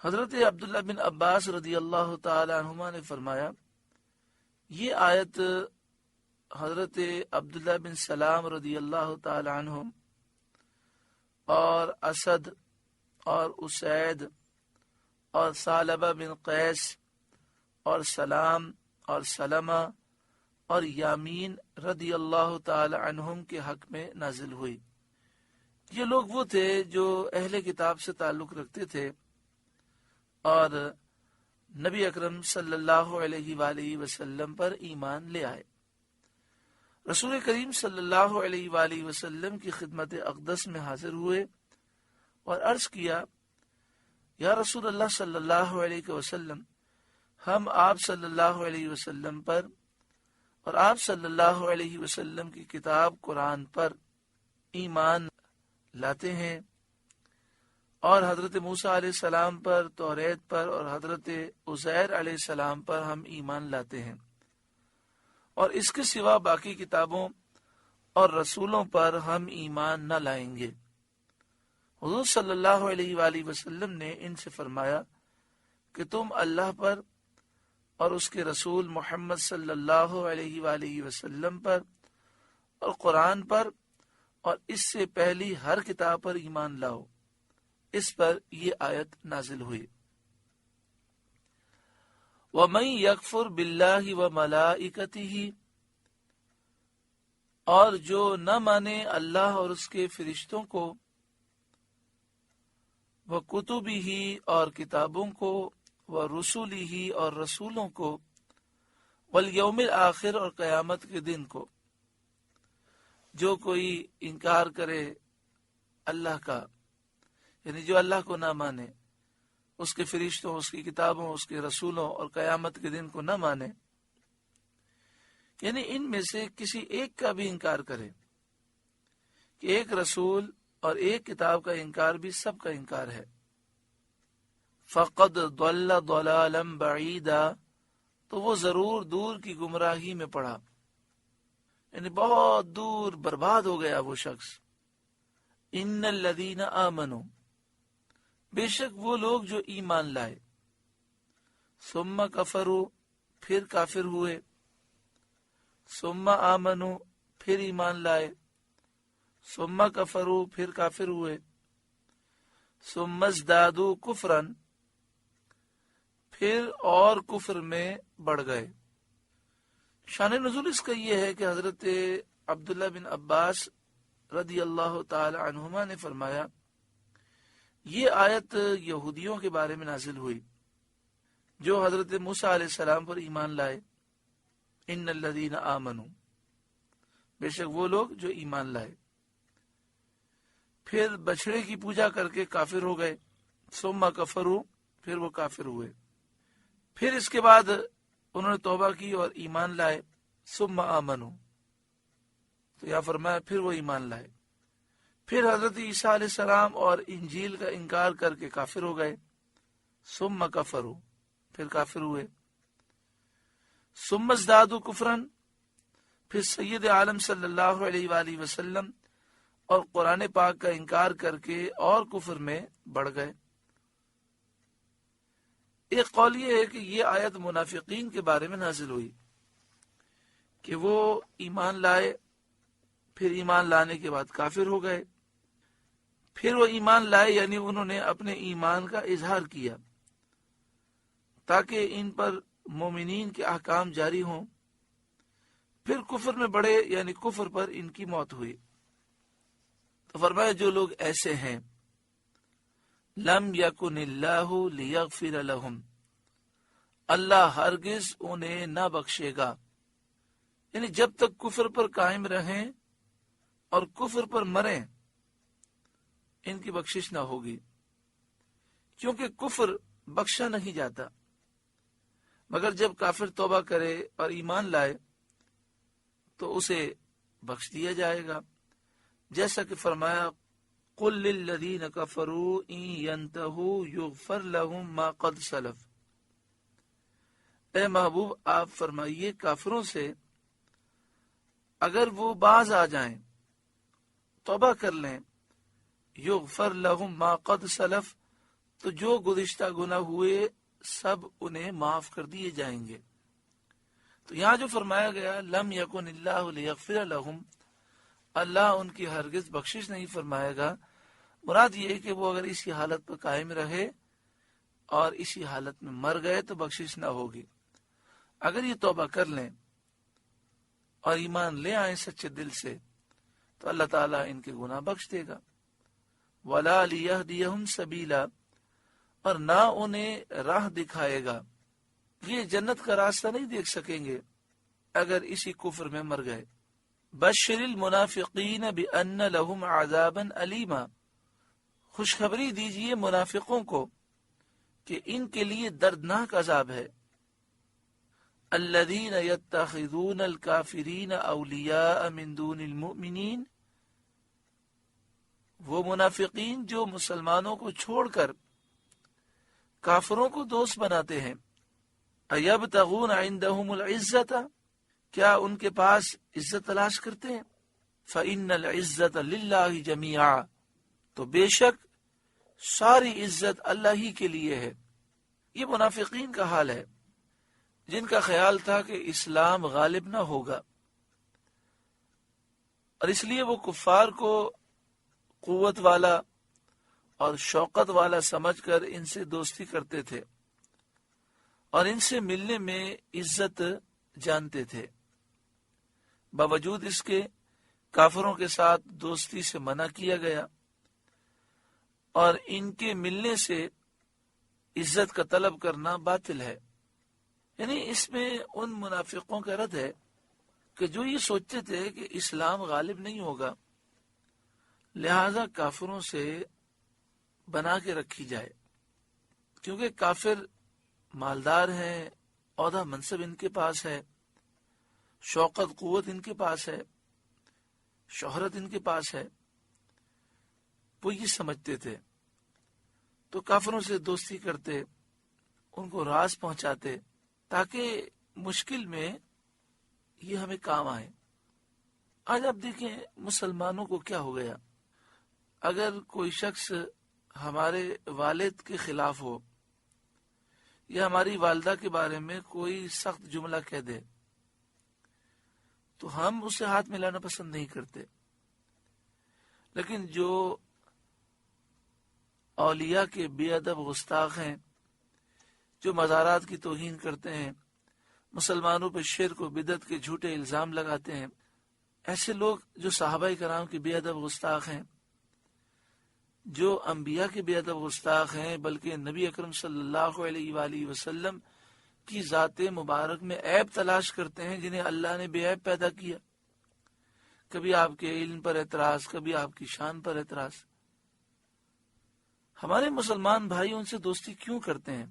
حضرت عبداللہ بن عباس رضی اللہ تعالی عنہما نے فرمایا، یہ آیت حضرت عبداللہ بن سلام رضی اللہ تعالی عنہ اور اسد اور اسید اور ثعلبہ بن قیس اور سلام اور سلمہ اور یامین رضی اللہ تعالی عنہم کے حق میں نازل ہوئی۔ یہ لوگ وہ تھے جو اہل کتاب سے تعلق رکھتے تھے اور نبی اکرم صلی اللہ علیہ وآلہ وسلم پر ایمان لے آئے۔ رسول کریم صلی اللہ علیہ وآلہ وسلم کی خدمت اقدس میں حاضر ہوئے اور عرض کیا، یا رسول اللہ صلی اللہ علیہ وسلم، ہم آپ صلی اللہ علیہ وسلم پر اور آپ صلی اللہ علیہ وسلم کی کتاب قرآن پر ایمان لاتے ہیں، اور حضرت موسیٰ علیہ السلام پر، توریت پر اور حضرت عزیر علیہ السلام پر ہم ایمان لاتے ہیں، اور اس کے سوا باقی کتابوں اور رسولوں پر ہم ایمان نہ لائیں گے۔ حضور صلی اللہ علیہ وآلہ وسلم نے ان سے فرمایا کہ تم اللہ پر اور اس کے رسول محمد صلی اللہ علیہ وآلہ وسلم پر اور قرآن پر اور اس سے پہلی ہر کتاب پر ایمان لاؤ۔ اس پر یہ آیت نازل ہوئی، وَمَن يَكْفُرْ بِاللَّهِ وَمَلَائِكَتِهِ، اور جو نہ مانے اللہ اور اس کے فرشتوں کو، وَكُتُبِهِ اور کتابوں کو، وَرُسُلِهِ اور رسولوں کو، وَالْيَوْمِ الْآخِرِ اور قیامت کے دن کو، جو کوئی انکار کرے اللہ کا، یعنی جو اللہ کو نہ مانے، اس کے فرشتوں، اس کی کتابوں، اس کے رسولوں اور قیامت کے دن کو نہ مانے، یعنی ان میں سے کسی ایک کا بھی انکار کرے، کہ ایک رسول اور ایک کتاب کا انکار بھی سب کا انکار ہے، فَقَدْ ضَلَّ ضَلَالًا بَعِيدًا، تو وہ ضرور دور کی گمراہی میں پڑا، یعنی بہت دور برباد ہو گیا وہ شخص۔ إِنَّ الَّذِينَ آمَنُوا، بے شک وہ لوگ جو ایمان لائے، ثم کفروا پھر کافر ہوئے، ثم آمنوا پھر ایمان لائے، ثم کفروا پھر کافر ہوئے، ثم ازدادوا کفرا پھر اور کفر میں بڑھ گئے۔ شان نزول اس کا یہ ہے کہ حضرت عبداللہ بن عباس رضی اللہ تعالی عنہما نے فرمایا، یہ آیت یہودیوں کے بارے میں نازل ہوئی جو حضرت موسیٰ علیہ السلام پر ایمان لائے، ان الذین آمنوا، بے شک وہ لوگ جو ایمان لائے، پھر بچڑے کی پوجا کر کے کافر ہو گئے، ثم کفروا پھر وہ کافر ہوئے، پھر اس کے بعد انہوں نے توبہ کی اور ایمان لائے، ثم آمنوا، تو یا فرمایا پھر وہ ایمان لائے، پھر حضرت عیسیٰ علیہ السلام اور انجیل کا انکار کر کے کافر ہو گئے، ثم کفروا پھر کافر ہوئے، ثم ازدادوا کفرا پھر سید عالم صلی اللہ علیہ وآلہ وسلم اور قرآن پاک کا انکار کر کے اور کفر میں بڑھ گئے۔ ایک قول یہ ہے کہ یہ آیت منافقین کے بارے میں نازل ہوئی کہ وہ ایمان لائے، پھر ایمان لانے کے بعد کافر ہو گئے، پھر وہ ایمان لائے یعنی انہوں نے اپنے ایمان کا اظہار کیا تاکہ ان پر مومنین کے احکام جاری ہوں، پھر کفر میں بڑھے یعنی کفر پر ان کی موت ہوئی۔ تو فرمایا جو لوگ ایسے ہیں، لم یکن اللہ لیغفر لہم، اللہ ہرگز انہیں نہ بخشے گا، یعنی جب تک کفر پر قائم رہیں اور کفر پر مریں ان کی بخشش نہ ہوگی، کیونکہ کفر بخشا نہیں جاتا، مگر جب کافر توبہ کرے اور ایمان لائے تو اسے بخش دیا جائے گا، جیسا کہ فرمایا قل للذین کفروا ان ینتہوا یغفر لہم ما قد سلف، اے محبوب آپ فرمائیے کافروں سے اگر وہ باز آ جائیں، توبہ کر لیں، یغفر لہم ما قد سلف، تو جو گزشتہ گناہ ہوئے سب انہیں معاف کر دیے جائیں گے۔ تو یہاں جو فرمایا گیا لم یکن اللہ لیغفر لہم، اللہ ان کی ہرگز بخشش نہیں فرمائے گا، مراد یہ ہے کہ وہ اگر اسی حالت پر قائم رہے اور اسی حالت میں مر گئے تو بخشش نہ ہوگی۔ اگر یہ توبہ کر لیں اور ایمان لے آئیں سچے دل سے تو اللہ تعالیٰ ان کے گناہ بخش دے گا۔ وَلَا لِيَهْدِيَهُمْ سَبِيلًا، اور نہ انہیں راہ دکھائے گا، یہ جنت کا راستہ نہیں دیکھ سکیں گے اگر اسی کفر میں مر گئے۔ بشر المنافقین بأن لهم عذابا علیما، خوشخبری دیجئے منافقوں کو کہ ان کے لیے دردناک عذاب ہے۔ الذین یتخذون الکافرین اولیاء من دون المؤمنین، وہ منافقین جو مسلمانوں کو چھوڑ کر کافروں کو دوست بناتے ہیں۔ ایبتغون عندهم العزت، کیا ان کے پاس عزت تلاش کرتے ہیں؟ فإن العزت للہ جمیعا، تو بے شک ساری عزت اللہ ہی کے لیے ہے۔ یہ منافقین کا حال ہے جن کا خیال تھا کہ اسلام غالب نہ ہوگا، اور اس لیے وہ کفار کو قوت والا اور شوقت والا سمجھ کر ان سے دوستی کرتے تھے اور ان سے ملنے میں عزت جانتے تھے۔ باوجود اس کے کافروں کے ساتھ دوستی سے منع کیا گیا اور ان کے ملنے سے عزت کا طلب کرنا باطل ہے۔ یعنی اس میں ان منافقوں کا رد ہے کہ جو یہ سوچتے تھے کہ اسلام غالب نہیں ہوگا لہذا کافروں سے بنا کے رکھی جائے، کیونکہ کافر مالدار ہیں، عہدہ منصب ان کے پاس ہے، شوقت قوت ان کے پاس ہے، شہرت ان کے پاس ہے، وہ یہ سمجھتے تھے تو کافروں سے دوستی کرتے، ان کو راز پہنچاتے تاکہ مشکل میں یہ ہمیں کام آئے۔ آج آپ دیکھیں مسلمانوں کو کیا ہو گیا، اگر کوئی شخص ہمارے والد کے خلاف ہو یا ہماری والدہ کے بارے میں کوئی سخت جملہ کہہ دے تو ہم اسے ہاتھ ملانا پسند نہیں کرتے، لیکن جو اولیاء کے بے ادب گستاخ ہیں، جو مزارات کی توہین کرتے ہیں، مسلمانوں پہ شرک و بدعت کے جھوٹے الزام لگاتے ہیں، ایسے لوگ جو صحابہ کرام کے بے ادب گستاخ ہیں، جو انبیاء کے بے ادب گستاخ ہیں، بلکہ نبی اکرم صلی اللہ علیہ وآلہ وسلم کی ذات مبارک میں عیب تلاش کرتے ہیں جنہیں اللہ نے بے عیب پیدا کیا، کبھی آپ کے علم پر اعتراض، کبھی آپ کی شان پر اعتراض۔ ہمارے مسلمان بھائی ان سے دوستی کیوں کرتے ہیں،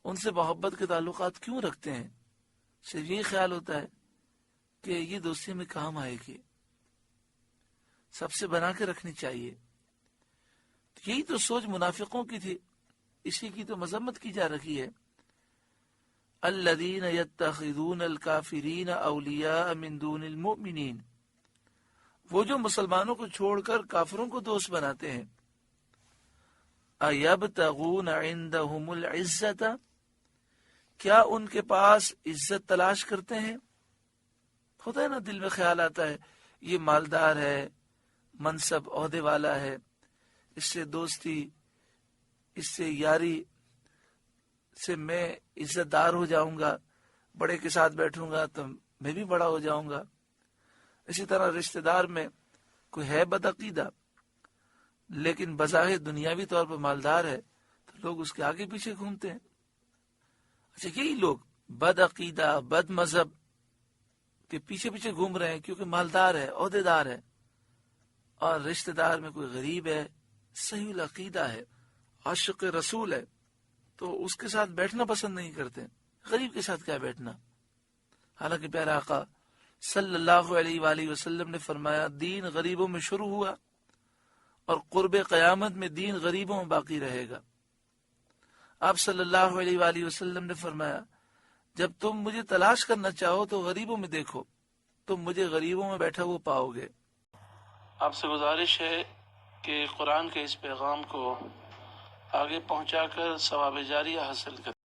ان سے محبت کے تعلقات کیوں رکھتے ہیں؟ صرف یہ خیال ہوتا ہے کہ یہ دوستی میں کام آئے گی، سب سے بنا کے رکھنی چاہیے۔ یہی تو سوچ منافقوں کی تھی، اسی کی تو مذمت کی جا رہی ہے۔ الذین یتخذون الکافرین اولیاء من دون المؤمنین، وہ جو مسلمانوں کو چھوڑ کر کافروں کو دوست بناتے ہیں۔ ایبتغون عندهم العزت، کیا ان کے پاس عزت تلاش کرتے ہیں؟ ہوتا ہے نا، دل میں خیال آتا ہے یہ مالدار ہے، منصب عہدے والا ہے، اس سے دوستی، اس سے یاری سے میں عزت دار ہو جاؤں گا، بڑے کے ساتھ بیٹھوں گا تو میں بھی بڑا ہو جاؤں گا۔ اسی طرح رشتہ دار میں کوئی ہے بد عقیدہ لیکن بظاہر دنیاوی طور پر مالدار ہے تو لوگ اس کے آگے پیچھے گھومتے ہیں۔ اچھا، یہی لوگ بد عقیدہ، بد مذہب کے پیچھے پیچھے گھوم رہے ہیں کیونکہ مالدار ہے، عہدے دار ہے، اور رشتہ دار میں کوئی غریب ہے، صحیح العقیدہ ہے، عاشق رسول ہے، تو اس کے ساتھ بیٹھنا پسند نہیں کرتے۔ غریب کے ساتھ کیا بیٹھنا؟ حالانکہ پیارا آقا صلی اللہ علیہ وآلہ وسلم نے فرمایا دین غریبوں میں شروع ہوا اور قرب قیامت میں دین غریبوں میں باقی رہے گا۔ آپ صلی اللہ علیہ وآلہ وسلم نے فرمایا جب تم مجھے تلاش کرنا چاہو تو غریبوں میں دیکھو، تم مجھے غریبوں میں بیٹھا ہوا پاؤ گے۔ آپ سے گزارش ہے کہ قرآن کے اس پیغام کو آگے پہنچا کر ثواب جاریہ حاصل کریں۔